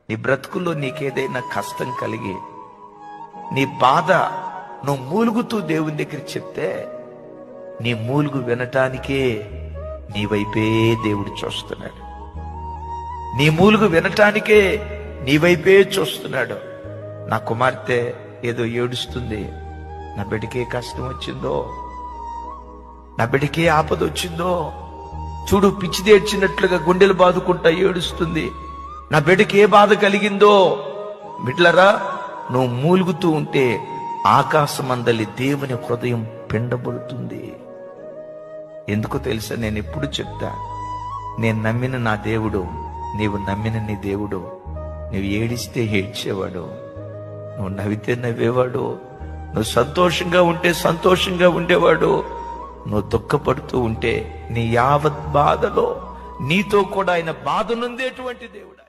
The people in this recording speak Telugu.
నీ బ్రతుకుల్లో నీకేదైనా కష్టం కలిగి నీ బాధ నువ్వు మూలుగుతూ దేవుని దగ్గర చెప్తే నీ మూలుగు వినటానికే నీ వైపే దేవుడు చూస్తున్నాడు. నీ మూలుగు వినటానికే నీ వైపే చూస్తున్నాడు. నా కుమార్తె ఏదో ఏడుస్తుంది, నా బిడ్డకే కష్టం వచ్చిందో, నా బిడ్డకే ఆపద వచ్చిందో, చూడు పిచ్చిదేడ్చినట్లుగా గుండెలు బాదుకుంటా ఏడుస్తుంది, నా బిడ్డకి ఏ బాధ కలిగిందో. బిడ్డలరా, నువ్వు మూలుగుతూ ఉంటే ఆకాశమందలి దేవుని హృదయం పిండబడుతుంది. ఎందుకో తెలుసా? నేను ఎప్పుడు చెప్తా, నేను నమ్మిన నా దేవుడు, నీవు నమ్మిన నీ దేవుడు. నువ్వు ఏడిస్తే ఏడ్చేవాడు, నువ్వు నవ్వితే నవ్వేవాడు, నువ్వు సంతోషంగా ఉంటే సంతోషంగా ఉండేవాడు, నువ్వు దుఃఖపడుతూ ఉంటే నీ యావత్ బాధలో నీతో కూడా ఆయన బాధ నుండేటువంటి దేవుడు.